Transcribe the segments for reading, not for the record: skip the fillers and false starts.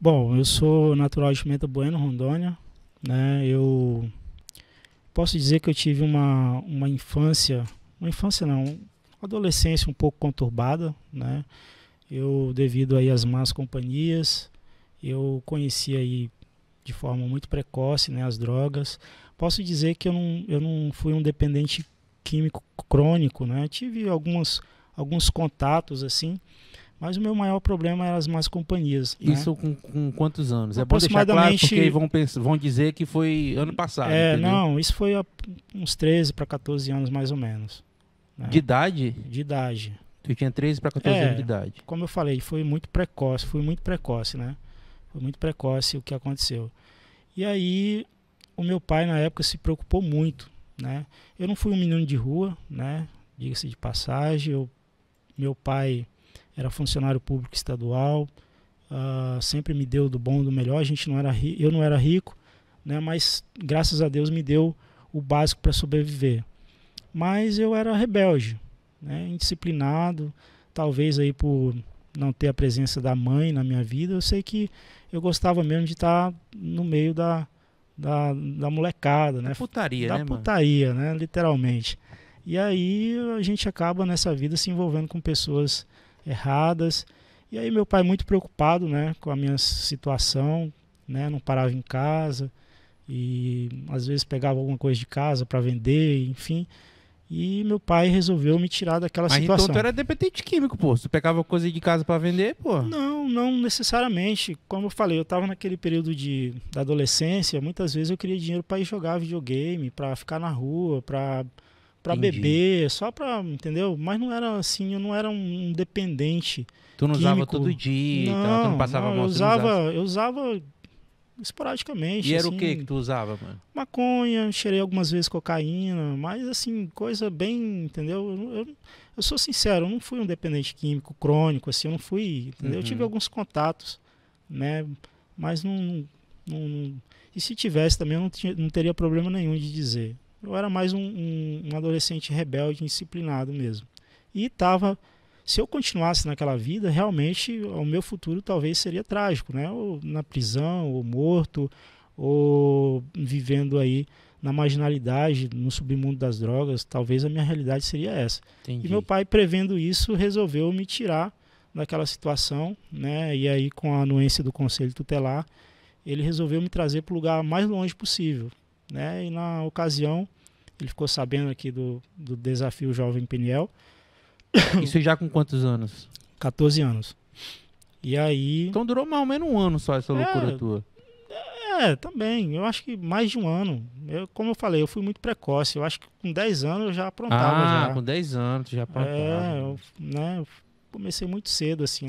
Bom, eu sou natural de Pimenta Bueno, Rondônia, né? Eu posso dizer que eu tive uma infância não, uma adolescência um pouco conturbada, né? Eu, devido aí às más companhias, eu conheci aí de forma muito precoce, né, as drogas. Posso dizer que eu não fui um dependente químico crônico, né? Tive alguns contatos assim, mas o meu maior problema eram as más companhias, né? Isso com quantos anos? É bom deixar claro porque aí Aproximadamente, vão dizer que foi ano passado, entendeu? não, isso foi há uns 13 para 14 anos mais ou menos, De né? idade, De idade. tu tinha 13 para 14 anos de É, idade. como eu falei, foi muito precoce, fui muito precoce, né? Foi muito precoce o que aconteceu. E aí, o meu pai na época se preocupou muito, né? Eu não fui um menino de rua, né? Diga-se de passagem, meu pai era funcionário público estadual, sempre me deu do bom, do melhor. A gente não era eu não era rico, né? Mas graças a Deus me deu o básico para sobreviver. Mas eu era rebelde, né? Indisciplinado, talvez aí por não ter a presença da mãe na minha vida. Eu sei que eu gostava mesmo de estar no meio da molecada, né? Putaria, Da né, mano? putaria, né? Literalmente. E aí a gente acaba nessa vida se envolvendo com pessoas erradas. E aí meu pai muito preocupado, né, com a minha situação, né? Não parava em casa e às vezes pegava alguma coisa de casa para vender, enfim. E meu pai resolveu me tirar daquela Mas então tu situação. era dependente químico, pô. Tu pegava coisa de casa pra vender, pô. Não, não necessariamente. Como eu falei, eu estava naquele período da adolescência. Muitas vezes eu queria dinheiro para ir jogar videogame, para ficar na rua, para Entendi. beber, só para, entendeu? Mas não era assim, eu não era um dependente Tu não usava todo químico. dia e tal, tu não Não, passava não, mal, tu não usava. eu usava E esporadicamente, era o que assim, que tu usava, mano? maconha, cheirei algumas vezes cocaína, mas assim, coisa bem, entendeu? Eu sou sincero, eu não fui um dependente químico crônico, assim, eu não fui, entendeu? Eu tive Uhum. alguns contatos, né? Mas não- e se tivesse também, eu não teria problema nenhum de dizer. Eu era mais um adolescente rebelde, indisciplinado mesmo. E tava, se eu continuasse naquela vida, realmente o meu futuro talvez seria trágico, né? Ou na prisão, ou morto, ou vivendo aí na marginalidade, no submundo das drogas. Talvez a minha realidade seria essa. E meu Entendi. pai, prevendo isso, resolveu me tirar daquela situação, né? E aí, com a anuência do conselho tutelar, ele resolveu me trazer para o lugar mais longe possível, né? E na ocasião, ele ficou sabendo aqui do desafio Jovem Peniel, Isso já com quantos anos? 14 anos. E aí, Então durou mais ou menos um ano só essa loucura é, tua. também, eu acho que mais de um ano. Como eu falei, eu fui muito precoce. Eu acho que com 10 anos eu já aprontava Ah, já. com 10 anos tu já aprontava, mano. Eu comecei muito cedo, assim,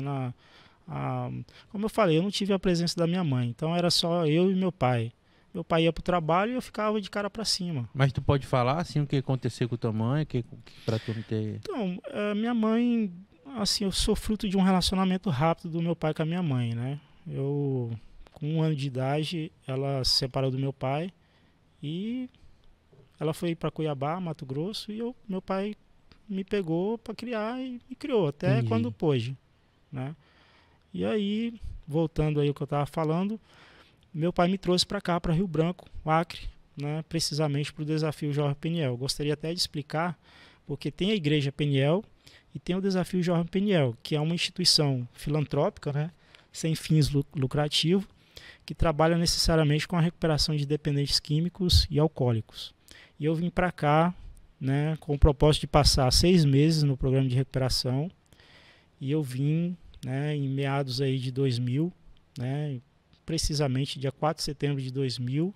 como eu falei, eu não tive a presença da minha mãe. Então era só eu e meu pai. Meu pai ia pro trabalho e eu ficava de cara para cima. Mas tu pode falar assim o que aconteceu com tua mãe, que pra tu não ter. Então, minha mãe, assim, eu sou fruto de um relacionamento rápido do meu pai com a minha mãe, né? Com 1 ano de idade, ela se separou do meu pai e ela foi para Cuiabá, Mato Grosso, e meu pai me pegou para criar e me criou até quando Entendi. pôde, né? E aí, voltando aí o que eu estava falando, meu pai me trouxe para cá, para Rio Branco, Acre, né? Precisamente para o desafio Jovem Peniel. Gostaria até de explicar, porque tem a Igreja Peniel e tem o desafio Jovem Peniel, que é uma instituição filantrópica, né? Sem fins lucrativos, que trabalha necessariamente com a recuperação de dependentes químicos e alcoólicos. E eu vim para cá, né, com o propósito de passar 6 meses no programa de recuperação. E eu vim, né, em meados aí de 2000, né, precisamente dia 4 de setembro de 2000,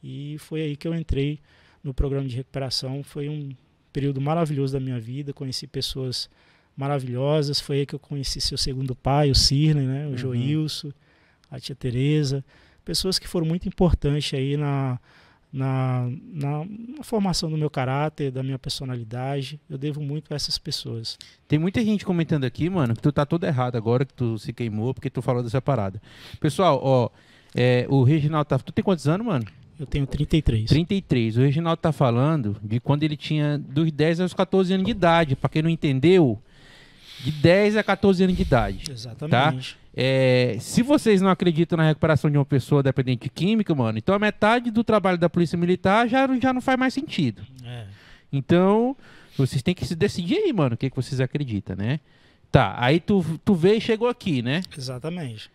e foi aí que eu entrei no programa de recuperação. Foi um período maravilhoso da minha vida, conheci pessoas maravilhosas. Foi aí que eu conheci seu segundo pai, o Cirne, né, o Uhum. Joilson, a tia Teresa, pessoas que foram muito importantes aí na formação do meu caráter, da minha personalidade. Eu devo muito a essas pessoas. Tem muita gente comentando aqui, mano, que tu tá todo errado agora, que tu se queimou, porque tu falou dessa parada. Pessoal, ó, o Reginaldo tá. Tu tem quantos anos, mano? Eu tenho 33. 33. O Reginaldo tá falando de quando ele tinha dos 10 aos 14 anos de idade. Pra quem não entendeu, de 10 a 14 anos de idade. Exatamente. Tá? Se vocês não acreditam na recuperação de uma pessoa dependente de química, mano, então a metade do trabalho da Polícia Militar já não faz mais sentido. Então, vocês têm que se decidir aí, mano, o que vocês acreditam, né? Tá, aí tu veio e chegou aqui, né? Exatamente.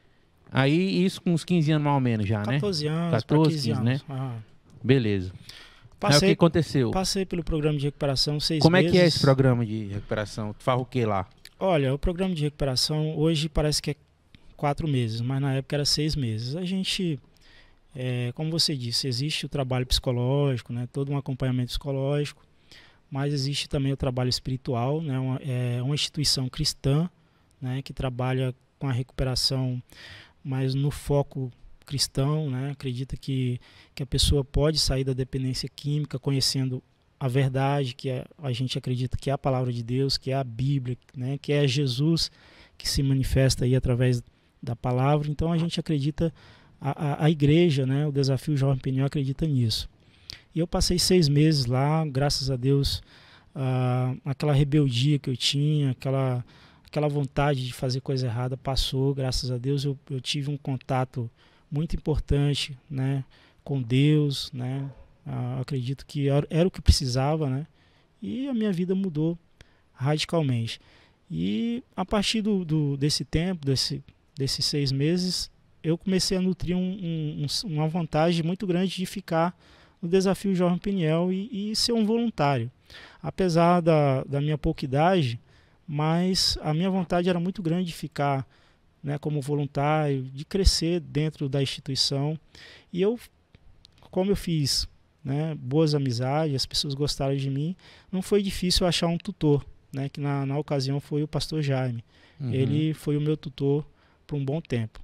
Aí isso com uns 15 anos mais ou menos já, 14 né? anos, 14, 15 15, anos. né? Beleza. Aí o que aconteceu? Passei pelo programa de recuperação 6 meses. Como é que é esse programa de recuperação? Tu faz o que lá? Olha, o programa de recuperação hoje parece que é 4 meses, mas na época era 6 meses. A gente, como você disse, existe o trabalho psicológico, né? Todo um acompanhamento psicológico, mas existe também o trabalho espiritual, né? É uma instituição cristã, né? Que trabalha com a recuperação, mas no foco cristão, né? Acredita que a pessoa pode sair da dependência química conhecendo a verdade, que a gente acredita que é a palavra de Deus, que é a Bíblia, né? Que é Jesus que se manifesta aí através da palavra. Então a gente acredita, a igreja, né? O Desafio Jovem Peniel acredita nisso. E eu passei 6 meses lá, graças a Deus, aquela rebeldia que eu tinha, aquela vontade de fazer coisa errada passou, graças a Deus. Eu tive um contato muito importante, né, com Deus, né? Acredito que era o que precisava, né? E a minha vida mudou radicalmente. E a partir desse tempo, desses 6 meses, eu comecei a nutrir uma vontade muito grande de ficar no Desafio Jovem Peniel e ser um voluntário. Apesar da minha pouca idade, mas a minha vontade era muito grande de ficar, né, como voluntário, de crescer dentro da instituição. E como eu fiz, né, boas amizades, as pessoas gostaram de mim, não foi difícil achar um tutor, né, que na ocasião foi o pastor Jaime. Ele foi o meu tutor por um bom tempo.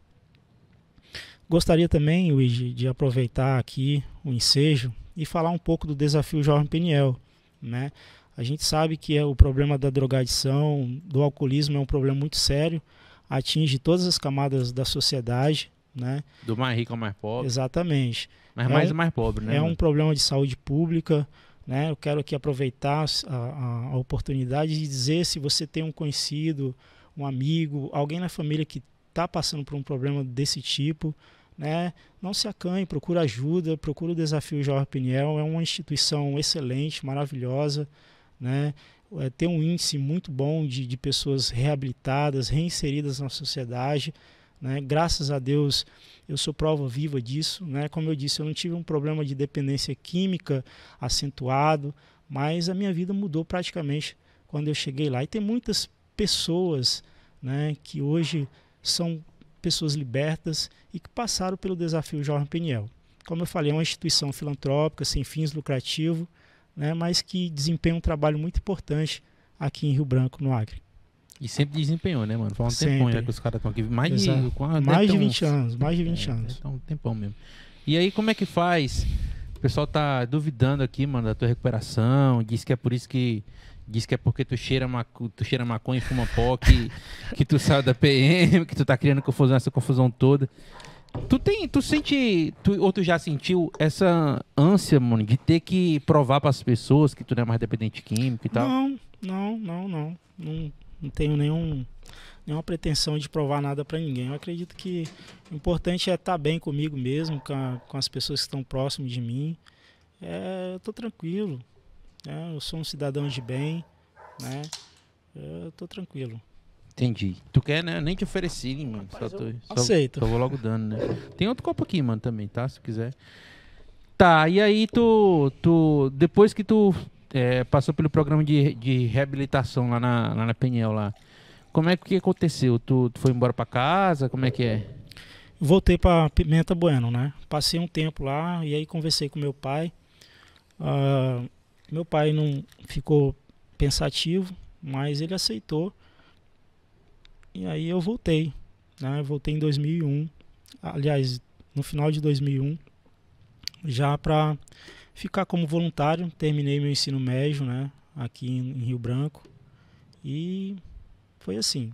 Gostaria também, Luigi, de aproveitar aqui o ensejo e falar um pouco do Desafio Jovem Peniel, né? A gente sabe que o problema da drogadição, do alcoolismo é um problema muito sério, atinge todas as camadas da sociedade, né? Do mais rico ao mais pobre. Exatamente. Mas mais o mais pobre, né? É um problema de saúde pública, né? Eu quero aqui aproveitar a oportunidade de dizer, se você tem um conhecido, um amigo, alguém na família que está passando por um problema desse tipo, né? Não se acanhe, procura ajuda, procura o Desafio Jovem Peniel, é uma instituição excelente, maravilhosa, né? Tem um índice muito bom de pessoas reabilitadas, reinseridas na sociedade, né? Graças a Deus eu sou prova viva disso, né? Como eu disse, eu não tive um problema de dependência química acentuado, mas a minha vida mudou praticamente quando eu cheguei lá. E tem muitas pessoas, né, que hoje são pessoas libertas e que passaram pelo Desafio Jovem Peniel. Como eu falei, é uma instituição filantrópica, sem fins lucrativos, né, mas que desempenha um trabalho muito importante aqui em Rio Branco, no Acre. E sempre desempenhou, né, mano? Faz um tempão já que os caras estão aqui. Mais de 20 anos, mais de 20 anos. Então, um tempão mesmo. E aí, como é que faz? O pessoal tá duvidando aqui, mano, da tua recuperação. Diz que é por isso que... Diz que é porque tu cheira maconha e fuma pó, que tu saiu da PM, que tu tá criando confusão, essa confusão toda. Ou tu já sentiu essa ânsia, mano, de ter que provar para as pessoas que tu não é mais dependente químico e tal? Não tenho nenhuma pretensão de provar nada para ninguém. Eu acredito que o importante é estar bem comigo mesmo, com as pessoas que estão próximas de mim. Eu tô tranquilo. Eu sou um cidadão de bem, né? Eu tô tranquilo. Entendi. Tu quer, né? Eu nem te ofereci, mano. Aceito. Só vou logo dando, né? Tem outro copo aqui, mano, também, tá? Se quiser. Tá, e aí depois que tu passou pelo programa de reabilitação lá na Peniel lá, como é que aconteceu? Tu foi embora pra casa? Como é que é? Voltei pra Pimenta Bueno, né? Passei um tempo lá e aí conversei com meu pai. Meu pai não ficou pensativo, mas ele aceitou. E aí eu voltei, né? Voltei em 2001, aliás, no final de 2001, já para ficar como voluntário. Terminei meu ensino médio, né? Aqui em Rio Branco. E foi assim.